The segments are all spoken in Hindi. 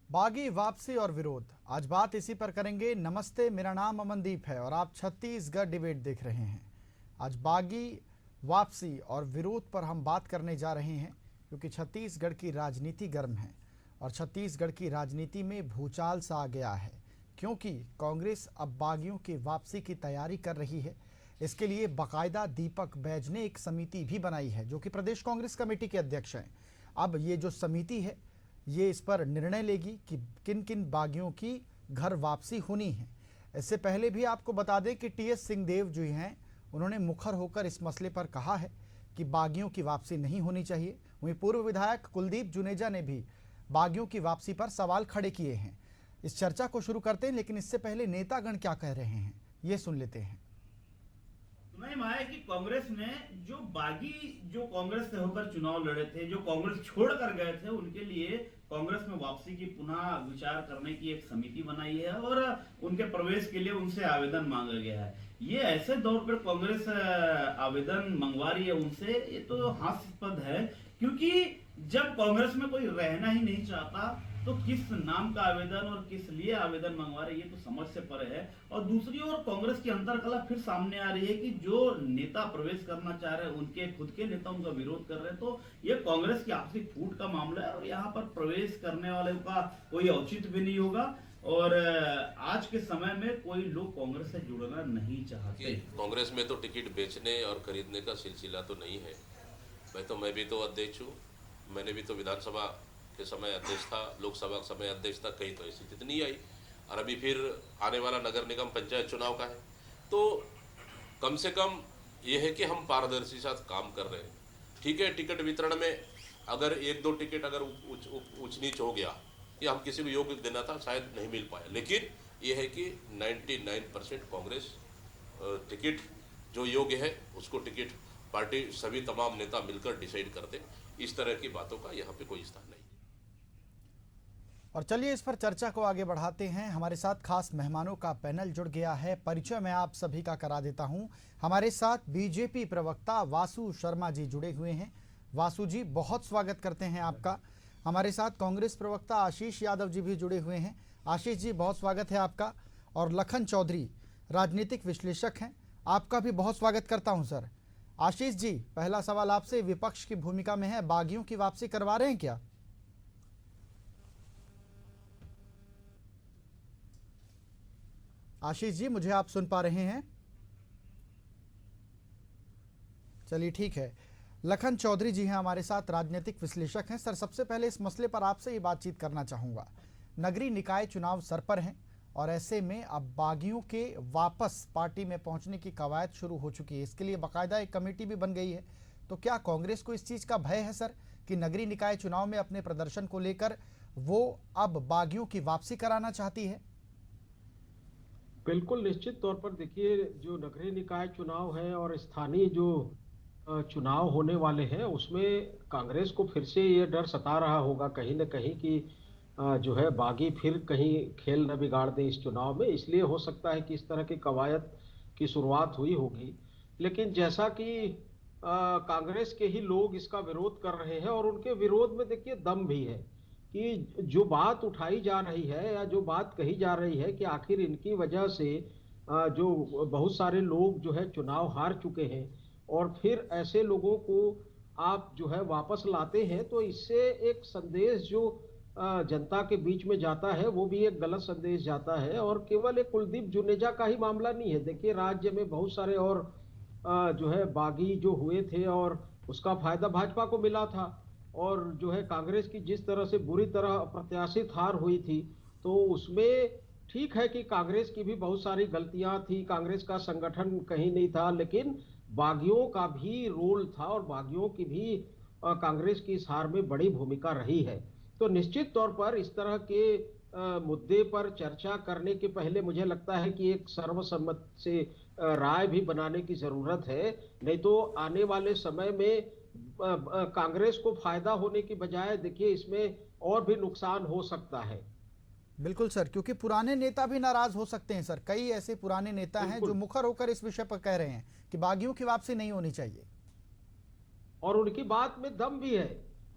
बागी वापसी और विरोध, आज बात इसी पर करेंगे। नमस्ते, मेरा नाम अमनदीप है और आप छत्तीसगढ़ डिबेट देख रहे हैं। आज बागी वापसी और विरोध पर हम बात करने जा रहे हैं क्योंकि छत्तीसगढ़ की राजनीति गर्म है और छत्तीसगढ़ की राजनीति में भूचाल सा आ गया है क्योंकि कांग्रेस अब बागियों की वापसी की तैयारी कर रही है। इसके लिए बाकायदा दीपक बैज ने एक समिति भी बनाई है जो कि प्रदेश कांग्रेस कमेटी के अध्यक्ष हैं। अब ये जो समिति है ये इस पर निर्णय लेगी कि किन किन बागियों की घर वापसी होनी है। इससे पहले भी आपको बता दें कि टीएस सिंहदेव जो हैं उन्होंने मुखर होकर इस मसले पर कहा है कि बागियों की वापसी नहीं होनी चाहिए। वहीं पूर्व विधायक कुलदीप जुनेजा ने भी बागियों की वापसी पर सवाल खड़े किए हैं। इस चर्चा को शुरू करते हैं, लेकिन इससे पहले नेतागण क्या कह रहे हैं ये सुन लेते हैं। नहीं माया कि कांग्रेस ने जो बागी जो कांग्रेस से होकर चुनाव लड़े थे, जो कांग्रेस छोड़कर गए थे, उनके लिए कांग्रेस में वापसी की पुनः विचार करने की एक समिति बनाई है और उनके प्रवेश के लिए उनसे आवेदन मांगा गया है। ये ऐसे दौर पर कांग्रेस आवेदन मंगवा रही है उनसे, ये तो हास्यास्पद है क्योंकि जब कांग्रेस में कोई रहना ही नहीं चाहता तो किस नाम का आवेदन और किस लिए आवेदन मंगवा रहे, ये तो समझ से परे है। और दूसरी ओर कांग्रेस की अंतरकलह फिर सामने आ रही है कि जो नेता प्रवेश करना चाह रहे हैं उनके खुद के नेता उनका विरोध कर रहे हैं, तो ये कांग्रेस की आपसी फूट का मामला है और यहाँ पर प्रवेश करने वाले का कोई औचित्य भी नहीं होगा। और आज के समय में कोई लोग कांग्रेस से जुड़ना नहीं चाहते। कांग्रेस में तो टिकट बेचने और खरीदने का सिलसिला तो नहीं है। मैं भी तो अध्यक्ष हूँ, मैंने भी तो विधानसभा के समय अध्यक्ष था, लोकसभा के समय अध्यक्ष था, कहीं तो ऐसी स्थिति नहीं आई। और अभी फिर आने वाला नगर निगम पंचायत चुनाव का है, तो कम से कम ये है कि हम पारदर्शी साथ काम कर रहे हैं। ठीक है, टिकट वितरण में अगर एक दो टिकट अगर ऊंच नीच हो गया या हम किसी को योग्य देना था शायद नहीं मिल पाया, लेकिन ये है कि 99% कांग्रेस टिकट जो योग्य है उसको टिकट पार्टी सभी तमाम नेता मिलकर डिसाइड करते। इस तरह की बातों का यहाँ पे कोई स्थान नहीं। और चलिए इस पर चर्चा को आगे बढ़ाते हैं। हमारे साथ खास मेहमानों का पैनल जुड़ गया है। परिचय मैं आप सभी का करा देता हूं। हमारे साथ बीजेपी प्रवक्ता वासु शर्मा जी जुड़े हुए हैं। वासु जी, बहुत स्वागत करते हैं आपका। हमारे साथ कांग्रेस प्रवक्ता आशीष यादव जी भी जुड़े हुए हैं। आशीष जी, बहुत स्वागत है आपका। और लखन चौधरी राजनीतिक विश्लेषक हैं, आपका भी बहुत स्वागत करता हूँ सर। आशीष जी, पहला सवाल आपसे, विपक्ष की भूमिका में है, बागियों की वापसी करवा रहे हैं क्या? आशीष जी, मुझे आप सुन पा रहे हैं? चलिए ठीक है। लखन चौधरी जी हैं हमारे साथ, राजनीतिक विश्लेषक हैं। सर, सबसे पहले इस मसले पर आपसे ही बातचीत करना चाहूँगा। नगरीय निकाय चुनाव सर पर हैं और ऐसे में अब बागियों के वापस पार्टी में पहुंचने की कवायद शुरू हो चुकी है। इसके लिए बाकायदा एक कमेटी भी बन गई है। तो क्या कांग्रेस को इस चीज़ का भय है सर कि नगरीय निकाय चुनाव में अपने प्रदर्शन को लेकर वो अब बागियों की वापसी कराना चाहती है? बिल्कुल, निश्चित तौर पर देखिए, जो नगरीय निकाय चुनाव है और स्थानीय जो चुनाव होने वाले हैं उसमें कांग्रेस को फिर से ये डर सता रहा होगा कहीं न कहीं कि जो है बागी फिर कहीं खेल न बिगाड़ दें इस चुनाव में। इसलिए हो सकता है कि इस तरह की कवायद की शुरुआत हुई होगी। लेकिन जैसा कि कांग्रेस के ही लोग इसका विरोध कर रहे हैं और उनके विरोध में देखिए दम भी है कि जो बात उठाई जा रही है या जो बात कही जा रही है कि आखिर इनकी वजह से जो बहुत सारे लोग जो है चुनाव हार चुके हैं और फिर ऐसे लोगों को आप जो है वापस लाते हैं, तो इससे एक संदेश जो जनता के बीच में जाता है वो भी एक गलत संदेश जाता है। और केवल एक कुलदीप जुनेजा का ही मामला नहीं है, देखिए राज्य में बहुत सारे और जो है बागी जो हुए थे और उसका फायदा भाजपा को मिला था। और जो है कांग्रेस की जिस तरह से बुरी तरह अप्रत्याशित हार हुई थी, तो उसमें ठीक है कि कांग्रेस की भी बहुत सारी गलतियां थी, कांग्रेस का संगठन कहीं नहीं था, लेकिन बागियों का भी रोल था और बागियों की भी कांग्रेस की इस हार में बड़ी भूमिका रही है। तो निश्चित तौर पर इस तरह के मुद्दे पर चर्चा करने के पहले मुझे लगता है कि एक सर्वसम्मत से राय भी बनाने की जरूरत है। नहीं तो आने वाले समय में कांग्रेस को फायदा होने की बजाय देखिए इसमें और भी नुकसान हो सकता है। बिल्कुल सर, क्योंकि पुराने नेता भी नाराज हो सकते हैं सर। कई ऐसे पुराने नेता हैं जो मुखर होकर इस विषय पर कह रहे हैं कि बागियों की वापसी नहीं होनी चाहिए और उनकी बात में दम भी है।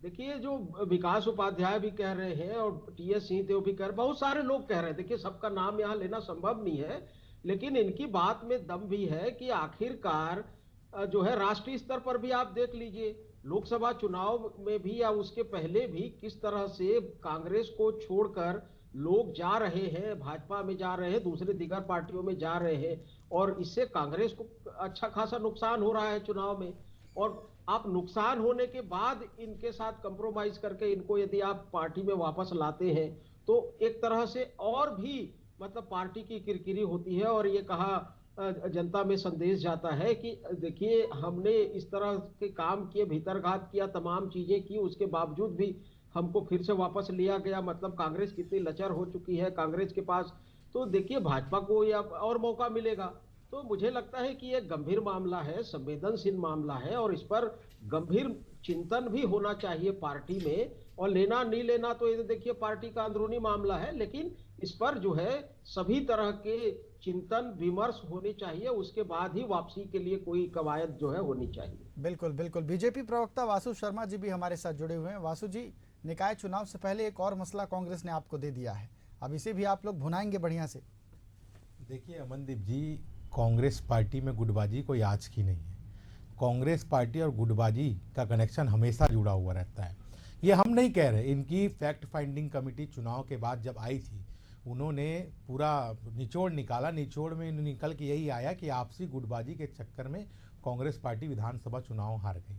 देखिए, जो विकास उपाध्याय भी कह रहे हैं और टीएस सिंहदेव भी कह रहे, बहुत सारे लोग कह रहे हैं। देखिए, सबका नाम यहाँ लेना संभव नहीं है, लेकिन इनकी बात में दम भी है कि आखिरकार जो है राष्ट्रीय स्तर पर भी आप देख लीजिए, लोकसभा चुनाव में भी या उसके पहले भी किस तरह से कांग्रेस को छोड़कर लोग जा रहे हैं, भाजपा में जा रहे हैं, दूसरे दीगर पार्टियों में जा रहे हैं, और इससे कांग्रेस को अच्छा खासा नुकसान हो रहा है चुनाव में। और आप नुकसान होने के बाद इनके साथ कंप्रोमाइज करके इनको यदि आप पार्टी में वापस लाते हैं तो एक तरह से और भी मतलब पार्टी की किरकिरी होती है। और ये कहा जनता में संदेश जाता है कि देखिए, हमने इस तरह के काम किए, भीतरघात किया, तमाम चीजें की, उसके बावजूद भी हमको फिर से वापस लिया गया। मतलब कांग्रेस कितनी लचर हो चुकी है कांग्रेस के पास। तो देखिए, भाजपा को या और मौका मिलेगा। तो मुझे लगता है कि ये गंभीर मामला है, संवेदनशील मामला है, और इस पर गंभीर चिंतन भी होना चाहिए पार्टी में। और लेना नहीं लेना तो ये देखिए पार्टी का अंदरूनी मामला है, लेकिन इस पर जो है सभी तरह के चिंतन विमर्श होने चाहिए, उसके बाद ही वापसी के लिए कोई कवायद जो है होनी चाहिए। बिल्कुल बिल्कुल। बीजेपी प्रवक्ता वासु शर्मा जी भी हमारे साथ जुड़े हुए हैं। वासु जी, निकाय चुनाव से पहले एक और मसला कांग्रेस ने आपको दे दिया है, अब इसे भी आप लोग भुनाएंगे बढ़िया से। देखिए अमनदीप जी, कांग्रेस पार्टी में गुटबाजी कोई आज की नहीं है। कांग्रेस पार्टी और गुटबाजी का कनेक्शन हमेशा जुड़ा हुआ रहता है। ये हम नहीं कह रहे, इनकी फैक्ट फाइंडिंग कमेटी चुनाव के बाद जब आई थी, उन्होंने पूरा निचोड़ निकाला। निचोड़ में निकल के यही आया कि आपसी गुटबाजी के चक्कर में कांग्रेस पार्टी विधानसभा चुनाव हार गई।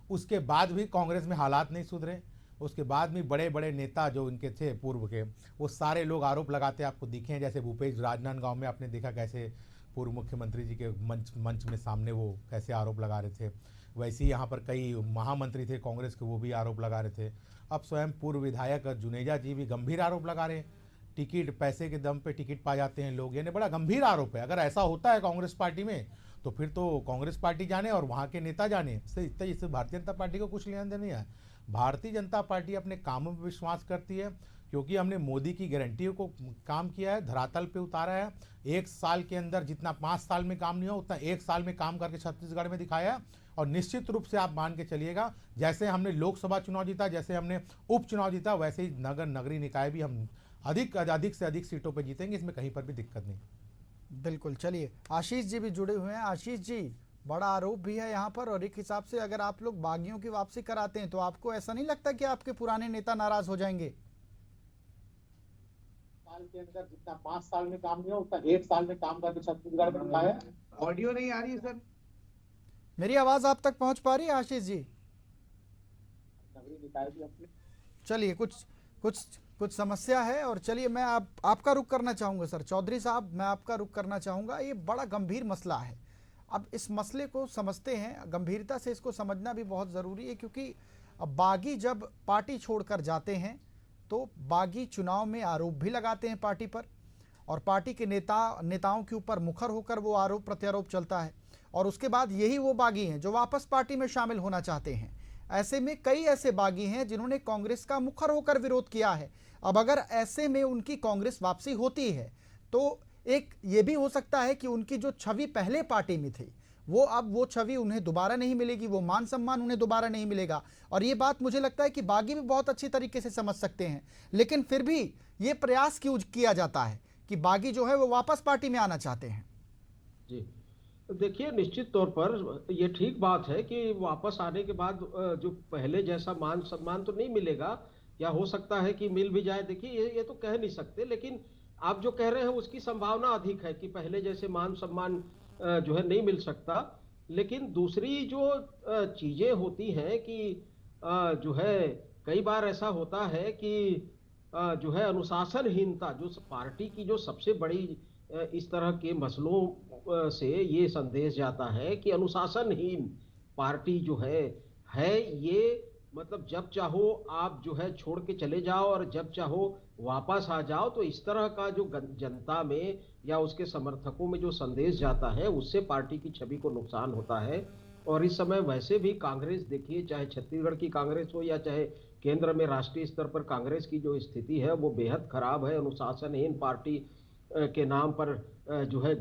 उसके बाद भी कांग्रेस में हालात नहीं सुधरे। उसके बाद भी बड़े बड़े नेता जो इनके थे पूर्व के, वो सारे लोग आरोप लगाते आपको दिखे हैं। जैसे भूपेश राजनांदगांव में आपने देखा कैसे पूर्व मुख्यमंत्री जी के मंच में सामने वो कैसे आरोप लगा रहे थे। वैसे ही यहाँ पर कई महामंत्री थे कांग्रेस के, वो भी आरोप लगा रहे थे। अब स्वयं पूर्व विधायक जुनेजा जी भी गंभीर आरोप लगा रहे हैं। टिकट, पैसे के दम पे टिकट पा जाते हैं लोग, यानी बड़ा गंभीर आरोप है। अगर ऐसा होता है कांग्रेस पार्टी में तो फिर तो कांग्रेस पार्टी जाने और वहाँ के नेता जाने, इससे भारतीय जनता पार्टी को कुछ लेना देना नहीं है। भारतीय जनता पार्टी अपने कामों पर विश्वास करती है, क्योंकि हमने मोदी की गारंटियों को काम किया है, धरातल पे उतारा है। एक साल के अंदर जितना 5 साल में काम नहीं हो उतना 1 साल में काम करके छत्तीसगढ़ में दिखाया। और निश्चित रूप से आप मान के चलिएगा, जैसे हमने लोकसभा चुनाव जीता, जैसे हमने उपचुनाव जीता, वैसे ही नगरीय निकाय भी हम अधिक से अधिक सीटों पर जीतेंगे। इसमें कहीं पर भी दिक्कत नहीं। बिल्कुल। चलिए, आशीष जी भी जुड़े हुए हैं। आशीष जी, बड़ा आरोप भी है यहाँ पर, और एक हिसाब से अगर आप लोग बागियों की वापसी कराते हैं तो आपको ऐसा नहीं लगता कि आपके पुराने नेता नाराज हो जाएंगे? साल के अंदर जितना 5 साल में काम नहीं हो उतना 1 साल में काम करके छत्तीसगढ़ में दिखाया। ऑडियो नहीं आ रही है सर। मेरी आवाज आप तक पहुंच पा रही है आशीष जी? नगरीय निकाय भी अपने चलिए, कुछ समस्या है, और चलिए मैं आपका रुख करना चाहूँगा। सर चौधरी साहब, मैं आपका रुख करना चाहूँगा। ये बड़ा गंभीर मसला है। अब इस मसले को समझते हैं, गंभीरता से इसको समझना भी बहुत ज़रूरी है, क्योंकि अब बागी जब पार्टी छोड़कर जाते हैं तो बागी चुनाव में आरोप भी लगाते हैं पार्टी पर, और पार्टी के नेताओं के ऊपर मुखर होकर वो आरोप प्रत्यारोप चलता है, और उसके बाद यही वो बागी हैं जो वापस पार्टी में शामिल होना चाहते हैं। ऐसे में कई ऐसे बागी हैं जिन्होंने कांग्रेस का मुखर होकर विरोध किया है। अब अगर ऐसे में उनकी कांग्रेस वापसी होती है तो एक ये भी हो सकता है कि उनकी जो छवि पहले पार्टी में थी वो अब वो छवि उन्हें दोबारा नहीं मिलेगी, वो मान सम्मान उन्हें दोबारा नहीं मिलेगा। और ये बात मुझे लगता है कि बागी भी बहुत अच्छी तरीके से समझ सकते हैं, लेकिन फिर भी ये प्रयास क्यों किया जाता है कि बागी जो है वो वापस पार्टी में आना चाहते हैं? जी, देखिए, निश्चित तौर पर ये ठीक बात है कि वापस आने के बाद जो पहले जैसा मान सम्मान तो नहीं मिलेगा, या हो सकता है कि मिल भी जाए। देखिए, ये तो कह नहीं सकते, लेकिन आप जो कह रहे हैं उसकी संभावना अधिक है कि पहले जैसे मान सम्मान जो है नहीं मिल सकता। लेकिन दूसरी जो चीजें होती हैं कि जो है कई बार ऐसा होता है कि जो है अनुशासनहीनता, जो पार्टी की जो सबसे बड़ी इस तरह के मसलों से ये संदेश जाता है कि अनुशासनहीन पार्टी जो है ये, मतलब जब चाहो आप जो है छोड़ के चले जाओ और जब चाहो वापस आ जाओ। तो इस तरह का जो जनता में या उसके समर्थकों में जो संदेश जाता है उससे पार्टी की छवि को नुकसान होता है। और इस समय वैसे भी कांग्रेस, देखिए, चाहे छत्तीसगढ़ की कांग्रेस हो या चाहे केंद्र में राष्ट्रीय स्तर पर कांग्रेस की जो स्थिति है वो बेहद खराब है। अनुशासनहीन पार्टी के नाम पर जो है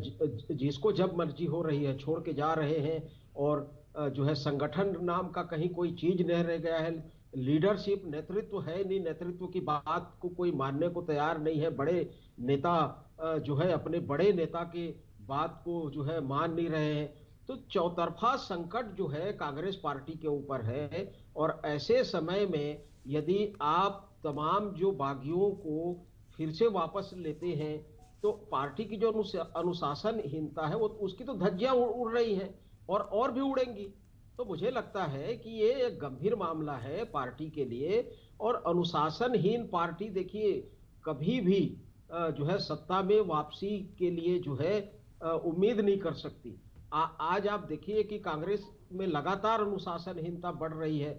जिसको जब मर्जी हो रही है छोड़ के जा रहे हैं, और जो है संगठन नाम का कहीं कोई चीज नहीं रह गया है। लीडरशिप, नेतृत्व है नहीं, नेतृत्व की बात को कोई मानने को तैयार नहीं है। बड़े नेता जो है अपने बड़े नेता की बात को जो है मान नहीं रहे हैं। तो चौतरफा संकट जो है कांग्रेस पार्टी के ऊपर है। और ऐसे समय में यदि आप तमाम जो बागियों को फिर से वापस लेते हैं तो पार्टी की जो अनुशासनहीनता है वो उसकी तो धज्जियां उड़ रही हैं और भी उड़ेंगी। तो मुझे लगता है कि ये एक गंभीर मामला है पार्टी के लिए। और अनुशासनहीन पार्टी देखिए कभी भी जो है सत्ता में वापसी के लिए जो है उम्मीद नहीं कर सकती। आज आप देखिए कि कांग्रेस में लगातार अनुशासनहीनता बढ़ रही है।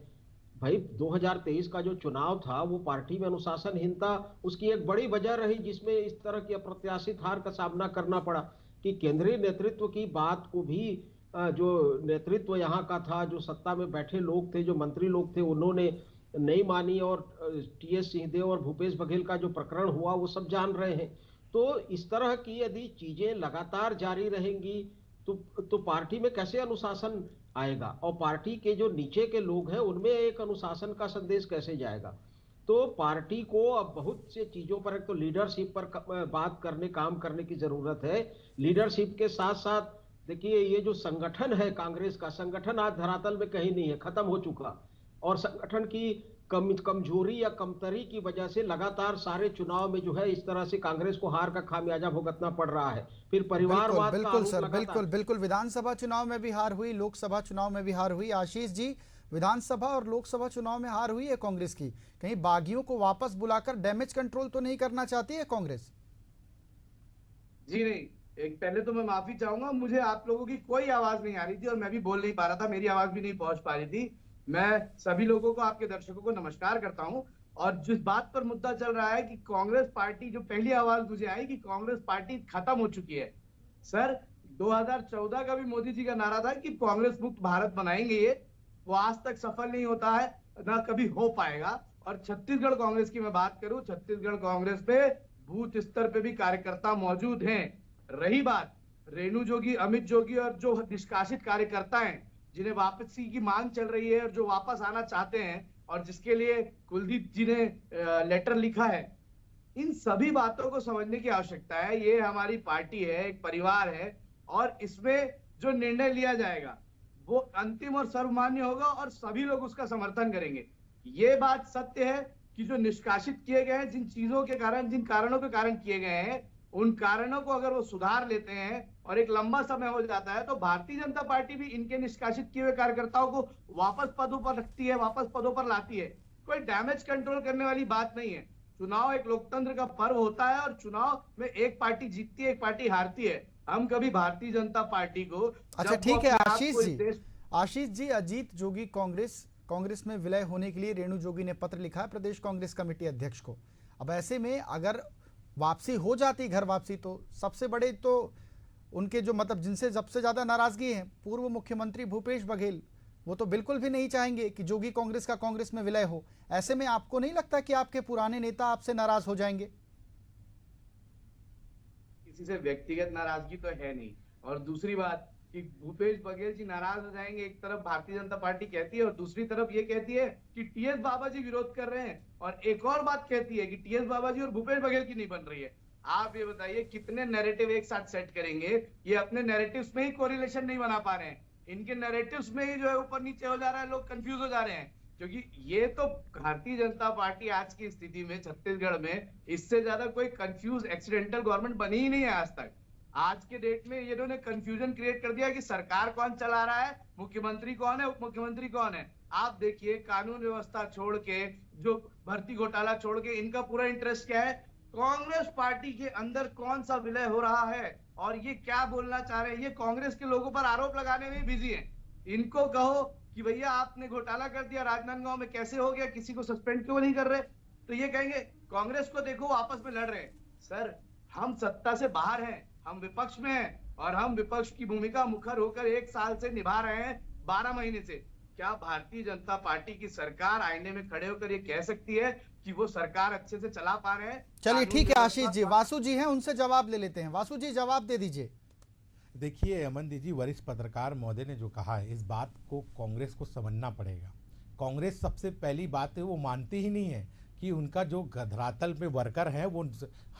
भाई 2023 का जो चुनाव था वो पार्टी में अनुशासनहीनता उसकी एक बड़ी वजह रही, जिसमें इस तरह की अप्रत्याशित हार का सामना करना पड़ा कि केंद्रीय नेतृत्व की बात को भी जो नेतृत्व यहाँ का था, जो सत्ता में बैठे लोग थे, जो मंत्री लोग थे, उन्होंने नहीं मानी। और टीएस सिंहदेव और भूपेश बघेल का जो प्रकरण हुआ वो सब जान रहे हैं। तो इस तरह की यदि चीजें लगातार जारी रहेंगी तो पार्टी में कैसे अनुशासन आएगा, और पार्टी के जो नीचे के लोग हैं उनमें एक अनुशासन का संदेश कैसे जाएगा। तो पार्टी को अब बहुत से चीजों पर, एक तो लीडरशिप पर बात करने, काम करने की जरूरत है। लीडरशिप के साथ साथ देखिए ये जो संगठन है कांग्रेस का, संगठन आज धरातल में कहीं नहीं है, खत्म हो चुका। और संगठन की कमजोरी या कमतरी की वजह से लगातार सारे चुनाव में जो है इस तरह से कांग्रेस को हार का खामियाजा भुगतना पड़ रहा है। फिर परिवारवाद का बिल्कुल सर, लगातार बिल्कुल विधानसभा चुनाव में भी हार हुई, लोकसभा चुनाव में भी हार हुई। आशीष जी, विधानसभा और लोकसभा चुनाव में हार हुई है कांग्रेस की, कहीं बागियों को वापस बुलाकर डैमेज कंट्रोल तो नहीं करना चाहती है कांग्रेस? जी नहीं, एक पहले तो मैं माफी चाहूंगा, मुझे आप लोगों की कोई आवाज नहीं आ रही थी और मैं भी बोल नहीं पा रहा था, मेरी आवाज भी नहीं पहुंच पा रही थी। मैं सभी लोगों को, आपके दर्शकों को नमस्कार करता हूं। और जिस बात पर मुद्दा चल रहा है कि कांग्रेस पार्टी, जो पहली आवाज मुझे आई कि कांग्रेस पार्टी खत्म हो चुकी है। सर 2014 का भी मोदी जी का नारा था कि कांग्रेस मुक्त भारत बनाएंगे, ये वो आज तक सफल नहीं होता है, ना कभी हो पाएगा। और छत्तीसगढ़ कांग्रेस की मैं बात करूं, छत्तीसगढ़ कांग्रेस पे बूथ स्तर पे भी कार्यकर्ता मौजूद हैं। रही बात रेणु जोगी, अमित जोगी और जो निष्कासित कार्यकर्ता हैं जिन्हें वापसी की मांग चल रही है और जो वापस आना चाहते हैं और जिसके लिए कुलदीप जी ने लेटर लिखा है, इन सभी बातों को समझने की आवश्यकता है। ये हमारी पार्टी है, एक परिवार है, और इसमें जो निर्णय लिया जाएगा वो अंतिम और सर्वमान्य होगा और सभी लोग उसका समर्थन करेंगे। ये बात सत्य है कि जो निष्कासित किए गए हैं, जिन चीजों के कारण, जिन कारणों के कारण किए गए हैं, उन कारणों को अगर वो सुधार लेते हैं और एक लंबा समय हो जाता है तो भारतीय जनता पार्टी भी इनके निष्कासित किए हुए कार्यकर्ताओं को वापस पदों पर रखती है, वापस पदों पर लाती है। कोई डैमेज कंट्रोल करने वाली बात नहीं है। चुनाव एक लोकतंत्र का पर्व होता है और चुनाव में एक पार्टी जीतती है, एक पार्टी हारती है। हम कभी भारतीय जनता पार्टी को, अच्छा ठीक है आशीष जी, अजीत जोगी कांग्रेस में विलय होने के लिए रेणु जोगी ने पत्र लिखा है प्रदेश कांग्रेस कमेटी अध्यक्ष को। अब ऐसे में अगर वापसी हो जाती, घर वापसी, तो सबसे बड़े तो उनके जो मतलब जिनसे सबसे ज्यादा नाराजगी है पूर्व मुख्यमंत्री भूपेश बघेल, वो तो बिल्कुल भी नहीं चाहेंगे कि जोगी कांग्रेस का कांग्रेस में विलय हो। ऐसे में आपको नहीं लगता कि आपके पुराने नेता आपसे नाराज हो जाएंगे? किसी से व्यक्तिगत नाराजगी तो है नहीं। और दूसरी बात कि भूपेश बघेल जी नाराज हो जाएंगे, एक तरफ भारतीय जनता पार्टी कहती है और दूसरी तरफ ये कहती है कि टीएस बाबा जी विरोध कर रहे हैं, और एक और बात कहती है कि टीएस बाबा जी और भूपेश बघेल की नहीं बन रही है। आप ये बताइए कितने नैरेटिव एक साथ सेट करेंगे? ये अपने नैरेटिव्स में ही कोरिलेशन नहीं बना पा रहे हैं, इनके नैरेटिव्स में ही जो है ऊपर नीचे हो जा रहा है, लोग कंफ्यूज हो जा रहे हैं। क्योंकि ये तो भारतीय जनता पार्टी आज की स्थिति में छत्तीसगढ़ में इससे ज्यादा कोई कंफ्यूज एक्सीडेंटल गवर्नमेंट बनी ही नहीं है आज तक। आज के डेट में ये इन्होंने कंफ्यूजन क्रिएट कर दिया कि सरकार कौन चला रहा है, मुख्यमंत्री कौन है, उप मुख्यमंत्री कौन है। आप देखिए कानून व्यवस्था छोड़ के, जो भर्ती घोटाला छोड़ के, इनका पूरा इंटरेस्ट क्या है? कांग्रेस पार्टी के अंदर कौन सा विलय हो रहा है और ये क्या बोलना चाह रहे हैं। ये कांग्रेस के लोगों पर आरोप लगाने में बिजी है। इनको कहो कि भैया आपने घोटाला कर दिया राजनांदगांव में, कैसे हो गया, किसी को सस्पेंड क्यों नहीं कर रहे, तो ये कहेंगे कांग्रेस को देखो आपस में लड़ रहे हैं। सर हम सत्ता से बाहर हैं, हम विपक्ष में हैं, और हम विपक्ष की भूमिका मुखर होकर 1 साल से निभा रहे हैं, 12 महीने से। क्या भारतीय जनता पार्टी की सरकार आईने में खड़े होकर ये कह सकती है कि वो सरकार अच्छे से चला पा रहे हैं? चलिए ठीक है आशीष जी, वासु जी हैं, उनसे जवाब ले लेते हैं। वासु जी जवाब दे दीजिए। देखिए अमन जी, वरिष्ठ पत्रकार महोदय ने जो कहा है, इस बात को कांग्रेस को समझना पड़ेगा। कांग्रेस सबसे पहली बात है वो मानती ही नहीं है कि उनका जो धरातल पे वर्कर हैं वो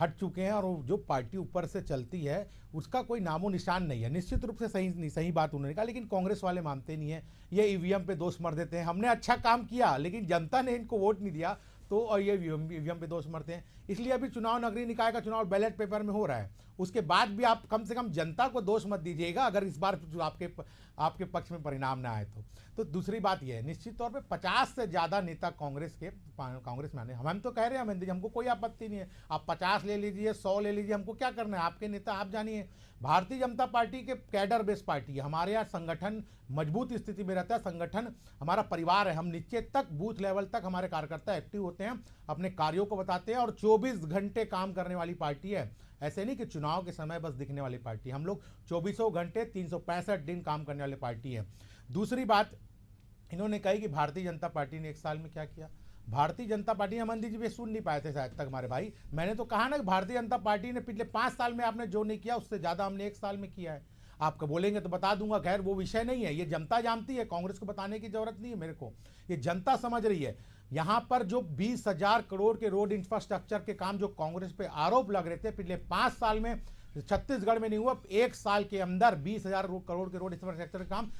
हट चुके हैं और जो पार्टी ऊपर से चलती है उसका कोई नामो निशान नहीं है। निश्चित रूप से सही बात उन्होंने कहा, लेकिन कांग्रेस वाले मानते नहीं है। ये ईवीएम पे दोष मर देते हैं, हमने अच्छा काम किया लेकिन जनता ने इनको वोट नहीं दिया तो, और ये ईवीएम पे दोष मरते हैं। इसलिए अभी चुनाव, नगरीय निकाय का चुनाव बैलेट पेपर में हो रहा है, उसके बाद भी आप कम से कम जनता को दोष मत दीजिएगा अगर इस बार आपके पक्ष में परिणाम ना आए तो दूसरी बात यह है, निश्चित तौर पे 50 से ज़्यादा नेता कांग्रेस में आने, हम तो कह रहे हैं अमन, हमको कोई आपत्ति नहीं है, आप 50 ले लीजिए, 100 ले लीजिए, हमको क्या करना है, आपके नेता आप जानिए। भारतीय जनता पार्टी के कैडर बेस्ड पार्टी है, हमारे यहाँ संगठन मजबूत स्थिति में रहता है, संगठन हमारा परिवार है, हम नीचे तक बूथ लेवल तक हमारे कार्यकर्ता एक्टिव होते हैं, अपने कार्यों को बताते हैं और 24 घंटे काम करने वाली पार्टी है। ऐसे नहीं कि चुनाव के समय बस दिखने वाली पार्टी, हम लोग 24 घंटे 365 दिन काम करने वाली पार्टी है। दूसरी बात इन्होंने कही कि भारतीय जनता पार्टी ने 1 साल में क्या किया। भारतीय जनता पार्टी, अमन जी भी सुन नहीं पाए थे शायद तक हमारे भाई, मैंने तो कहा ना कि भारतीय जनता पार्टी ने पिछले 5 साल में आपने जो नहीं किया उससे ज़्यादा हमने 1 साल में किया है। आपको बोलेंगे तो बता दूंगा, खैर वो विषय नहीं है, ये जनता जानती है, कांग्रेस को बताने की जरूरत नहीं है मेरे को, ये जनता समझ रही है। यहाँ पर जो 20,000 करोड़ के रोड इंफ्रास्ट्रक्चर के काम जो कांग्रेस पे आरोप लग रहे थे पिछले 5 साल में छत्तीसगढ़ में नहीं हुआ, 1 साल के अंदर 20,000 करोड़ के रोड इंफ्रास्ट्रक्चर का काम,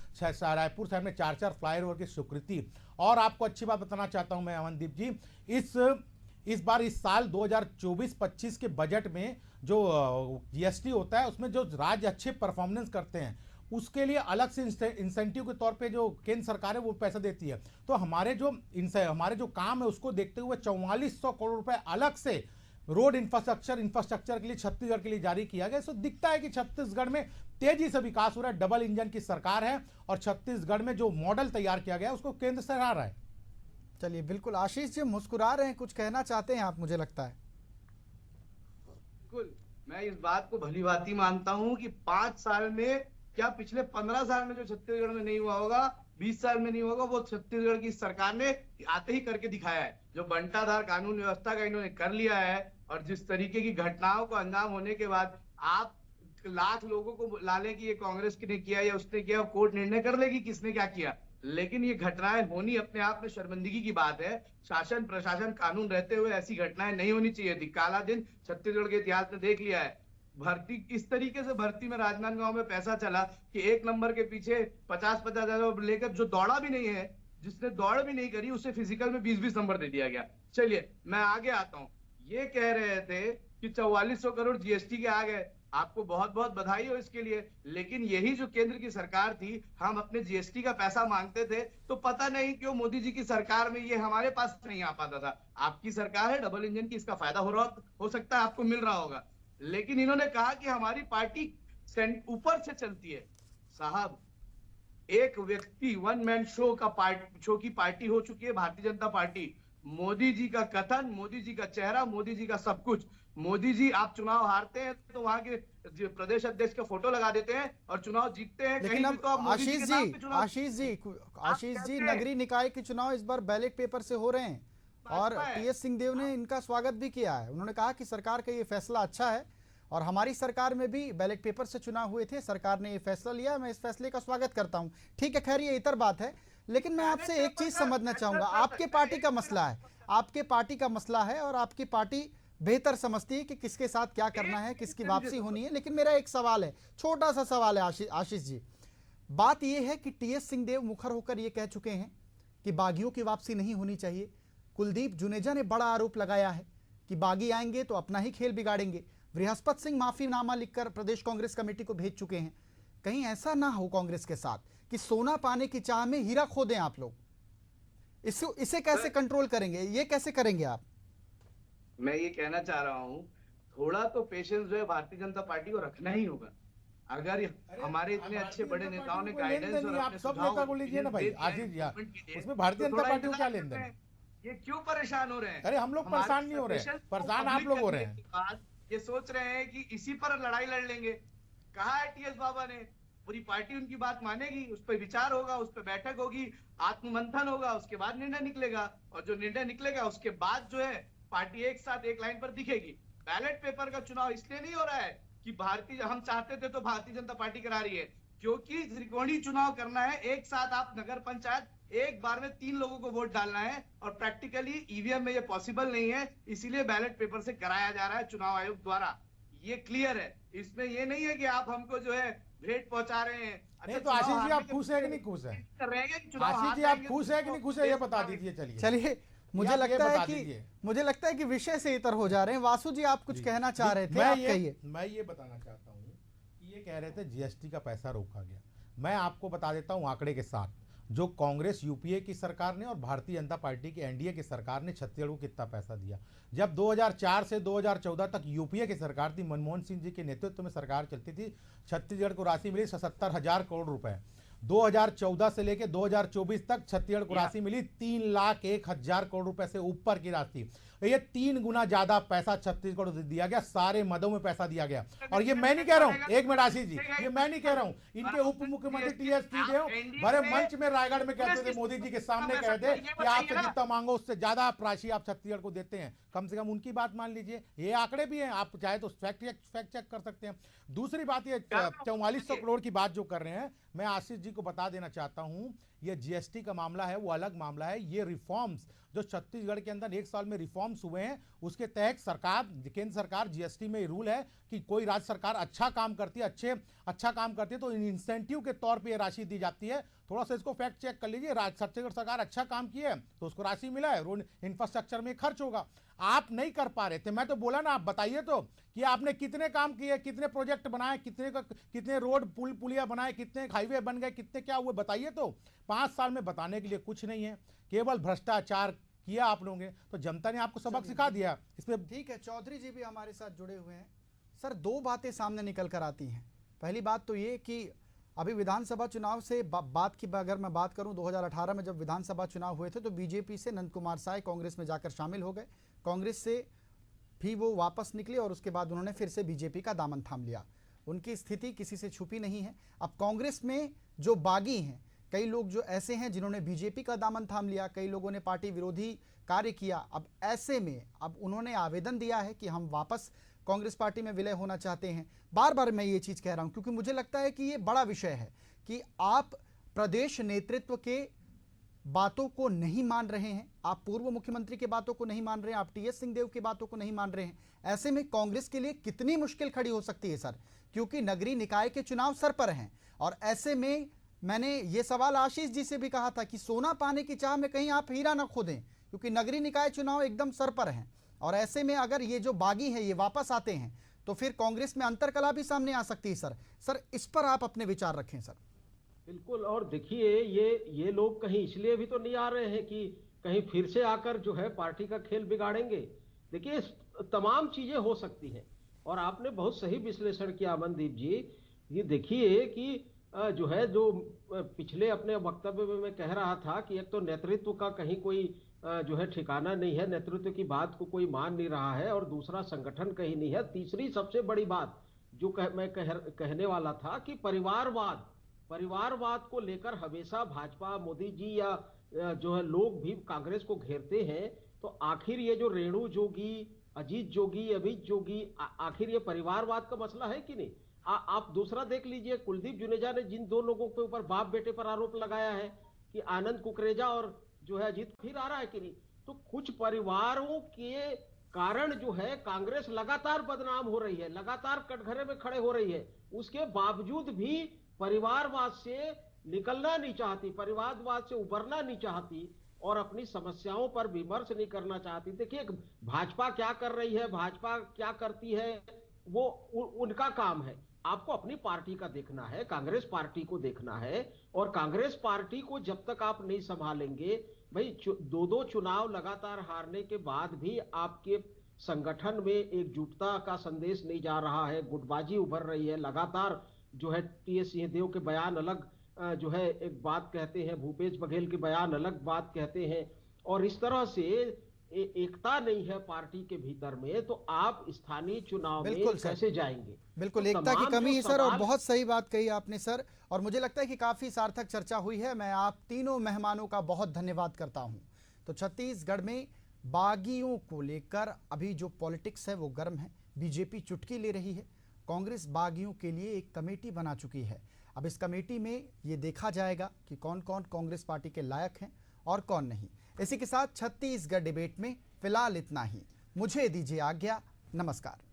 रायपुर शहर में 4 फ्लाईओवर की स्वीकृति। और आपको अच्छी बात बताना चाहता हूं मैं अमनदीप जी, इस बार इस साल 2024-25 के बजट में जो जीएसटी होता है उसमें जो राज्य अच्छे परफॉर्मेंस करते हैं उसके लिए अलग से इंसेंटिव के तौर पे जो केंद्र सरकार है वो पैसा देती है। तो हमारे जो काम है उसको देखते हुए 4400 करोड़ रुपए अलग से रोड इंफ्रास्ट्रक्चर के लिए छत्तीसगढ़ के लिए जारी किया गया। इससे दिखता है कि छत्तीसगढ़ में तेजी से विकास हो रहा है, डबल इंजन की सरकार है और छत्तीसगढ़ में जो मॉडल तैयार किया गया उसको केंद्र सराह रहा है। चलिए बिल्कुल, आशीष जी मुस्कुरा रहे हैं, कुछ कहना चाहते हैं आप, मुझे लगता है। बिल्कुल, मैं इस बात को भली भांति मानता हूं कि 5 साल में क्या पिछले 15 साल में जो छत्तीसगढ़ में नहीं हुआ होगा, 20 साल में नहीं होगा, वो छत्तीसगढ़ की सरकार ने आते ही करके दिखाया है। जो बंटाधार कानून व्यवस्था का इन्होंने कर लिया है और जिस तरीके की घटनाओं को अंजाम होने के बाद आप लाख लोगों को ला लें कि ये कांग्रेस ने किया या उसने किया, कोर्ट निर्णय कर लेगी किसने क्या किया, लेकिन ये घटनाएं होनी अपने आप में शर्मिंदगी की बात है। शासन प्रशासन कानून रहते हुए ऐसी घटनाएं नहीं होनी चाहिए थी। काला दिन छत्तीसगढ़ के इतिहास में देख लिया है। भर्ती इस तरीके से भर्ती में राजनांदगांव में पैसा चला कि 1 नंबर के पीछे 50-50 हजार लेकर जो दौड़ा भी नहीं है, जिसने दौड़ भी नहीं करी, उसे फिजिकल में 20-20 नंबर दे दिया गया। चलिए मैं आगे आता हूं। ये कह रहे थे कि 4400 करोड़ जीएसटी के आ गए, आपको बहुत बहुत बधाई हो इसके लिए, लेकिन यही जो केंद्र की सरकार थी, हम अपने जीएसटी का पैसा मांगते थे तो पता नहीं क्यों मोदी जी की सरकार में ये हमारे पास नहीं आ पाता था। आपकी सरकार है डबल इंजन की, इसका फायदा हो सकता है आपको मिल रहा होगा, लेकिन इन्होंने कहा कि हमारी पार्टी ऊपर से चलती है। साहब, एक व्यक्ति वन मैन शो की पार्टी हो चुकी है भारतीय जनता पार्टी। मोदी जी का कथन, मोदी जी का चेहरा, मोदी जी का सब कुछ। मोदी जी आप चुनाव हारते हैं तो वहां के प्रदेश अध्यक्ष का फोटो लगा देते हैं और चुनाव जीतते हैं लेकिन अब तो आप आशीष जी नगरीय निकाय के चुनाव इस बार बैलेट पेपर से हो रहे हैं और टीएस सिंहदेव ने इनका स्वागत भी किया है। उन्होंने कहा कि सरकार का ये फैसला अच्छा है और हमारी सरकार में भी बैलेट पेपर से चुनाव हुए थे, सरकार ने ये फैसला लिया, मैं इस फैसले का स्वागत करता हूं। ठीक है, खैर ये इतर बात है, लेकिन मैं आपसे एक चीज समझना चाहूंगा। आपके पार्टी का मसला है, आपके पार्टी का मसला है और आपकी पार्टी बेहतर समझती है कि किसके साथ क्या करना है, किसकी वापसी होनी है। लेकिन मेरा एक सवाल है, छोटा सा सवाल है आशीष जी। बात यह है कि टीएस सिंहदेव मुखर होकर ये कह चुके हैं कि बागियों की वापसी नहीं होनी चाहिए। कुलदीप जुनेजा ने बड़ा आरोप लगाया है कि बागी आएंगे तो अपना ही खेल बिगाड़ेंगे। बृहस्पति सिंह माफीनामा लिखकर प्रदेश कांग्रेस कमेटी को भेज चुके हैं। कहीं ऐसा ना हो कांग्रेस के साथ कि सोना पाने की चाह में हीरा खो दें आप लोग। इसे कैसे कंट्रोल करेंगे, ये कैसे करेंगे आप? मैं ये कहना चाह रहा हूँ, थोड़ा तो पेशेंस जो है भारतीय जनता पार्टी को रखना ही होगा। अगर हमारे इतने अच्छे बड़े नेताओं ने गाइडेंस और आप सब नेता को लीजिए ना भाई आशीष, उसमें भारतीय जनता पार्टी को क्या लेन देन है? ये क्यों परेशान हो रहे हैं? अरे हम लोग परेशान नहीं हो रहे हैं, परेशान आप लोग हो रहे हैं। ये सोच रहे हैं कि इसी पर लड़ाई लड़ लेंगे। कहा है टीएस बाबा ने, पूरी पार्टी उनकी बात मानेगी, उस पर विचार होगा, उस पर बैठक होगी, आत्ममंथन होगा, उसके बाद निर्णय निकलेगा और जो निर्णय निकलेगा उसके बाद जो है पार्टी एक साथ एक लाइन पर दिखेगी। बैलेट पेपर का चुनाव इसलिए नहीं हो रहा है कि हम चाहते थे तो भारतीय जनता पार्टी करा रही है, क्योंकि त्रिकोणीय चुनाव करना है। एक साथ आप नगर पंचायत एक बार में 3 लोगों को वोट डालना है और प्रैक्टिकली ईवीएम में ये पॉसिबल नहीं है, इसीलिए बैलेट पेपर से कराया जा रहा है चुनाव आयोग द्वारा। ये क्लियर है, इसमें ये नहीं है कि आप हमको जो है भेंट पहुंचा रहे हैं। नहीं तो आशीष जी आप खुश है कि नहीं खुश है? आशीष जी आप खुश है कि नहीं खुश है, ये बता दीजिए। चलिए चलिए, मुझे आप ये लगता है बता कि दीजिए। विषय से इतर हो जा रहे हैं। वासु जी आप कुछ कहना चाह रहे थे, आप कहिए। मैं ये बताना चाहता हूँ कि ये कह रहे थे जीएसटी का पैसा रोका गया। मैं आपको बता देता हूँ आंकड़े के साथ, जो कांग्रेस यूपीए की सरकार ने और भारतीय जनता पार्टी की एनडीए की सरकार ने छत्तीसगढ़ को कितना पैसा दिया। जब 2004 से 2014 तक यूपीए की सरकार थी, मनमोहन सिंह जी के नेतृत्व में सरकार चलती थी, छत्तीसगढ़ को राशि मिली 77,000 करोड़ रुपए। 2014 से लेकर 2024 तक छत्तीसगढ़ को राशि मिली 3,01,000 करोड़ रुपए से ऊपर की राशि। ये 3 गुना ज्यादा पैसा छत्तीसगढ़ को दिया गया, सारे मदों में पैसा दिया गया। और ये मैं नहीं कह रहा हूं, एक मिनट आशीष जी, ये मैं नहीं कह रहा हूं, इनके उप मुख्यमंत्री टीएस सिंहदेव भरे मंच में रायगढ़ में कहते थे, मोदी जी के सामने कहते कि आपसे जितना मांगो उससे ज्यादा राशि आप छत्तीसगढ़ को देते हैं। कम से कम उनकी बात मान लीजिए, ये आंकड़े भी हैं, आप चाहे तो फैक्ट चेक कर सकते हैं। दूसरी बात, ये 4400 करोड़ की बात जो कर रहे हैं, मैं आशीष जी को बता देना चाहता हूं, ये जीएसटी का मामला है, वो अलग मामला है। ये रिफॉर्म्स जो छत्तीसगढ़ के अंदर 1 साल में रिफॉर्म्स हुए हैं, उसके तहत सरकार, केंद्र सरकार, जीएसटी में रूल है कि कोई राज्य सरकार अच्छा काम करती है, अच्छा काम करती है तो इंसेंटिव के तौर पे ये राशि दी जाती है। थोड़ा सा इसको फैक्ट चेक कर लीजिए। छत्तीसगढ़ सरकार अच्छा काम की है तो उसको राशि मिला है, रोड इंफ्रास्ट्रक्चर में खर्च होगा। आप नहीं कर पा रहे थे, मैं तो बोला ना, आप बताइए तो कि आपने कितने काम किए, कितने प्रोजेक्ट बनाए, कितने रोड पुल पुलिया बनाए, कितने हाईवे बन गए, कितने क्या हुए, बताइए तो। 5 साल में बताने के लिए कुछ नहीं है, केवल भ्रष्टाचार किया आप लोगों ने, तो जनता ने आपको सबक सिखा दिया इसमें। ठीक है, चौधरी जी भी हमारे साथ जुड़े हुए हैं। सर, 2 बातें सामने निकल कर आती हैं। पहली बात तो ये कि अभी विधानसभा चुनाव से बात की अगर मैं बात करूं, 2018 में जब विधानसभा चुनाव हुए थे तो बीजेपी से नंद कुमार साय कांग्रेस में जाकर शामिल हो गए। कांग्रेस से भी वो वापस निकले और उसके बाद उन्होंने फिर से बीजेपी का दामन थाम लिया। उनकी स्थिति किसी से छुपी नहीं है। अब कांग्रेस में जो बागी हैं, कई लोग जो ऐसे हैं जिन्होंने बीजेपी का दामन थाम लिया, कई लोगों ने पार्टी विरोधी कार्य किया। अब ऐसे में अब उन्होंने आवेदन दिया है कि हम वापस कांग्रेस पार्टी में विलय होना चाहते हैं। बार बार मैं ये चीज़ कह रहा हूं क्योंकि मुझे लगता है कि ये बड़ा विषय है कि आप प्रदेश नेतृत्व के बातों को नहीं मान रहे हैं, आप पूर्व मुख्यमंत्री के बातों को नहीं मान रहे हैं, आप टीएस सिंहदेव की बातों को नहीं मान रहे हैं। ऐसे में कांग्रेस के लिए कितनी मुश्किल खड़ी हो सकती है सर, क्योंकि नगरीय निकाय के चुनाव सर पर हैं। और ऐसे में मैंने ये सवाल आशीष जी से भी कहा था कि सोना पाने की चाह में कहीं आप हीरा न खोदें, क्योंकि नगरीय निकाय चुनाव एकदम सर पर हैं। और ऐसे में अगर ये जो बागी हैं ये वापस आते हैं तो फिर कांग्रेस में अंतरकला भी सामने आ सकती है। सर इस पर आप अपने विचार रखें सर। बिल्कुल। और देखिए, ये लोग कहीं इसलिए भी तो नहीं आ रहे हैं कि कहीं फिर से आकर जो है पार्टी का खेल बिगाड़ेंगे। देखिए, तमाम चीजें हो सकती हैं और आपने बहुत सही विश्लेषण किया अमनदीप जी। ये देखिए कि जो है, जो पिछले अपने वक्तव्य में मैं कह रहा था कि एक तो नेतृत्व का कहीं कोई जो है ठिकाना नहीं है, नेतृत्व की बात को कोई मान नहीं रहा है, और दूसरा संगठन कहीं नहीं है। तीसरी सबसे बड़ी बात जो मैं कहने वाला था कि परिवारवाद को लेकर हमेशा भाजपा, मोदी जी या जो है लोग भी कांग्रेस को घेरते हैं। तो आखिर ये जो रेणु जोगी, अजीत जोगी, अमित जोगी, आखिर ये परिवारवाद का मसला है कि नहीं? आप दूसरा देख लीजिए, कुलदीप जुनेजा ने जिन 2 लोगों के ऊपर बाप बेटे पर आरोप लगाया है कि आनंद कुकरेजा और जो है अजीत, फिर आ रहा है कि नहीं? तो कुछ परिवारों के कारण जो है कांग्रेस लगातार बदनाम हो रही है, लगातार कटघरे में खड़े हो रही है। उसके बावजूद भी परिवारवाद से निकलना नहीं चाहती, परिवारवाद से उबरना नहीं चाहती और अपनी समस्याओं पर विमर्श नहीं करना चाहती। देखिए, भाजपा क्या कर रही है, भाजपा क्या करती है, वो उनका काम है। आपको अपनी पार्टी का देखना है, कांग्रेस पार्टी को देखना है। और कांग्रेस पार्टी को जब तक आप नहीं संभालेंगे, भाई 2 चुनाव लगातार हारने के बाद भी आपके संगठन में एकजुटता का संदेश नहीं जा रहा है, गुटबाजी उभर रही है लगातार। जो है टीएस सिंहदेव के बयान अलग जो है एक बात कहते हैं, भूपेश बघेल के बयान अलग बात कहते हैं, और इस तरह से एकता नहीं है पार्टी के भीतर में, तो आप स्थानीय चुनाव में कैसे जाएंगे? बिल्कुल, तो एकता की कमी है सर, और बहुत सही बात कही आपने सर। और मुझे लगता है कि काफी सार्थक चर्चा हुई है। मैं आप तीनों मेहमानों का बहुत धन्यवाद करता हूं। तो छत्तीसगढ़ में बागियों को लेकर अभी जो पॉलिटिक्स है वो गर्म है। बीजेपी चुटकी ले रही है, कांग्रेस बागियों के लिए एक कमेटी बना चुकी है। अब इस कमेटी में ये देखा जाएगा कि कौन कौन कांग्रेस पार्टी के लायक हैं और कौन नहीं। इसी के साथ छत्तीसगढ़ डिबेट में फिलहाल इतना ही। मुझे दीजिए आज्ञा। नमस्कार।